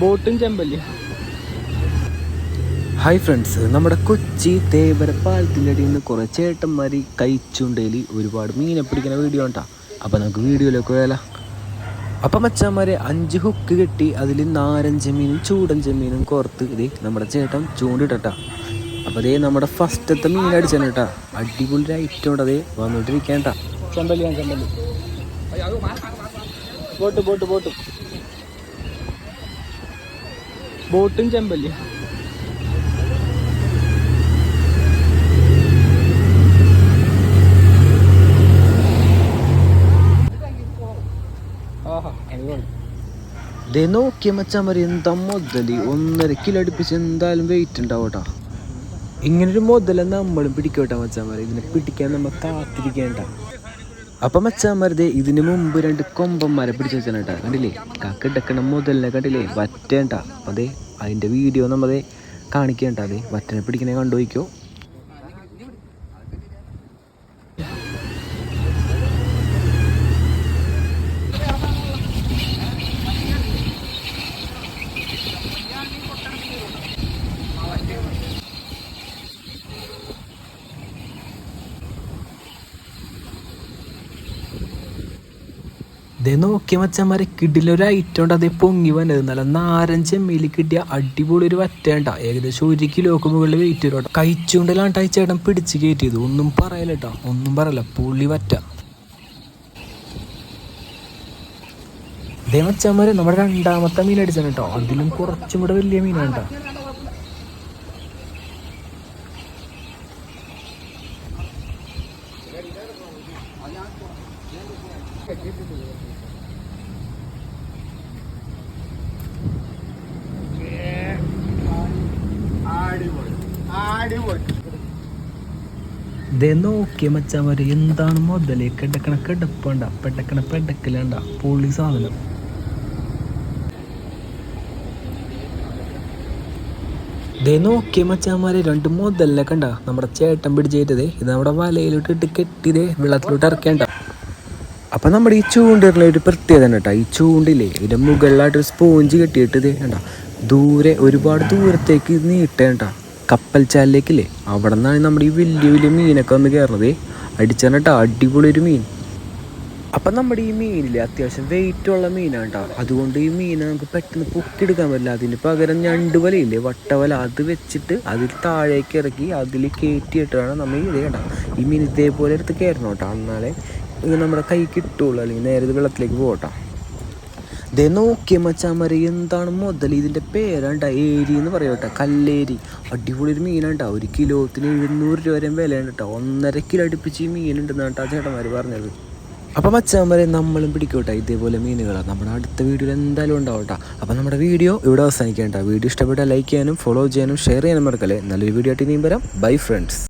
ബോട്ടും ചെമ്പല്ലി. Hi friends, നമ്മുടെ കൊച്ചി തേവര പാലത്തിൻ്റെ അടിയിൽ നിന്ന് കുറേ ചേട്ടന്മാർ കൈച്ചുണ്ടയിൽ ഒരുപാട് മീനെ പിടിക്കുന്ന വീഡിയോ ഉണ്ടാ. അപ്പോൾ നമുക്ക് വീഡിയോയിലേക്ക് പോയാലോ. അപ്പം മച്ചാന്മാരെ 5 ഹുക്ക് കെട്ടി അതിൽ നാരൻ ചെമ്മീനും ചൂടൻ ചെമ്മീനും കോർത്ത് ഇതേ നമ്മുടെ ചേട്ടൻ ചൂണ്ടിട്ടാ. അപ്പോൾ അതേ നമ്മുടെ ഫസ്റ്റത്തെ മീൻ അടിച്ചാണ് കേട്ടാ. അടിപൊളി ഐറ്റം ഉണ്ട്, അതേ വന്നോണ്ടിരിക്കേണ്ട. ചെമ്പല്ലിയാണ് ചെമ്പല്ലി. ബോട്ട് ബോട്ട് ബോട്ട് ബോട്ടും ചെമ്പല്ലി. ദേ നോക്കിയ മച്ചാന്മാർ എന്താ മുതൽ 1.5 കിലോ അടുപ്പിച്ച് എന്തായാലും വെയിറ്റ് ഉണ്ടാവും കേട്ടോ. ഇങ്ങനൊരു മുതല നമ്മളും പിടിക്കട്ടെ മച്ചാന്മാർ. ഇതിനെ പിടിക്കാൻ നമ്മൾ കാത്തിരിക്കേണ്ട. അപ്പം മച്ചാന്മാരതേ ഇതിന് മുമ്പ് 2 കൊമ്പന്മാരെ പിടിച്ച് വെച്ചാൽ കേട്ടോ. കണ്ടില്ലേ കക്കെടുക്കണ മുതലിനെ കണ്ടില്ലേ വറ്റേണ്ട. അപ്പം അതേ അതിൻ്റെ വീഡിയോ നമ്മളതേ കാണിക്കേണ്ട. അതെ വറ്റനെ പിടിക്കണേ കണ്ടുപോയിക്കോ. ഇതേ നോക്കിയ മച്ചന്മാരെ കിടിലൊരു ഐറ്റം ഉണ്ട്. അതേ പൊങ്ങി വന്നത് നല്ല നാരൻ ചെമ്മീൽ കിട്ടിയ അടിപൊളി ഒരു വറ്റേണ്ട. ഏകദേശം 1 കിലോക്ക് മുകളിൽ വെയിറ്റ് വരും കേട്ടോ. കഴിച്ചുകൊണ്ടിലാണ് ചേട്ടൻ പിടിച്ച് കയറ്റിയത്. ഒന്നും പറയല കേട്ടോ, ഒന്നും പറയല, പുള്ളി വറ്റ. ഇതേ മച്ചന്മാരെ നമ്മുടെ 2ാമത്തെ മീൻ അടിച്ചാണ് കേട്ടോ. അതിലും കുറച്ചും കൂടെ വലിയ മീനാണ് കേട്ടോ. ഇതേ നോക്കിയ മച്ചാന്മാര് എന്താണ് മുതലേ കിടക്കണ കിടപ്പണ്ട, പെടക്കണ പെടക്കലണ്ട, പൊളി സാധനം. ഇതേ നോക്കിയ മച്ചാന്മാരെ 2 മുതലിനെ കണ്ട നമ്മുടെ ചേട്ടൻ പിടിച്ചേറ്റതേ. ഇത് നമ്മുടെ വലയിലോട്ടിട്ട് കെട്ടിയതേ വെള്ളത്തിലോട്ട് ഇറക്കേണ്ട. അപ്പം നമ്മുടെ ഈ ചൂണ്ടിലുള്ള ഒരു പ്രത്യേകത കേട്ടോ. ഈ ചൂണ്ടില്ലേ ഇതിൻ്റെ മുകളിലായിട്ടൊരു സ്പോഞ്ച് കെട്ടിയിട്ട് ഇതേ കണ്ട ദൂരെ ഒരുപാട് ദൂരത്തേക്ക് നീട്ടേണ്ട. കപ്പൽ ചാലിലേക്കില്ലേ അവിടെ നിന്നാണ് നമ്മുടെ ഈ വലിയ വലിയ മീനൊക്കെ വന്ന് കയറണത്. അടിച്ചാണ് കേട്ടോ, അടിപൊളി ഒരു മീൻ. അപ്പം നമ്മുടെ ഈ മീനിൽ അത്യാവശ്യം വെയിറ്റുള്ള മീനാണ് കേട്ടോ. അതുകൊണ്ട് ഈ മീനെ നമുക്ക് പെട്ടെന്ന് പൊക്കിയെടുക്കാൻ പറ്റില്ല. അതിന് പകരം ഞണ്ട് വലയില്ലേ, വട്ടവല, അത് വെച്ചിട്ട് അതിൽ താഴേക്ക് ഇറക്കി അതിൽ കയറ്റിയിട്ടാണ് നമ്മൾ ഇതേ കേട്ടോ ഈ മീൻ ഇതേപോലെ എടുത്ത് കയറണം കേട്ടോ. എന്നാലേ ഇത് നമ്മുടെ കൈ കിട്ടുള്ളൂ, അല്ലെങ്കിൽ നേരെ ഇത് വെള്ളത്തിലേക്ക് പോകട്ടോ. ഇതേ നോക്കിയ മച്ചാന്മാരെ എന്താണ് മുതൽ. ഇതിൻ്റെ പേരാണ്ട ഏരി എന്ന് പറയും കേട്ടോ, കല്ലേരി. അടിപൊളി ഒരു മീനാണ്ടാ. 1 കിലോത്തിന് 700 രൂപ വരെ വിലയുണ്ട് കേട്ടോ. 1.5 കിലോ അടുപ്പിച്ച് ഈ മീനുണ്ടെന്നാണ് കേട്ടോ ചേട്ടന്മാർ പറഞ്ഞത്. അപ്പം മച്ചാന്മാരെ നമ്മളും പിടിക്കോട്ടെ ഇതേപോലെ മീനുകളാണ്. നമ്മുടെ അടുത്ത വീഡിയോയിൽ എന്തായാലും ഉണ്ടാവും കേട്ടോ. അപ്പം നമ്മുടെ വീഡിയോ ഇവിടെ അവസാനിക്കേണ്ട. വീഡിയോ ഇഷ്ടപ്പെട്ടാൽ ലൈക്ക് ചെയ്യാനും ഫോളോ ചെയ്യാനും ഷെയർ ചെയ്യാനും മറക്കല്ലേ. നല്ലൊരു വീഡിയോ ആയിട്ട് ഇനിയും വരാം. Bye friends.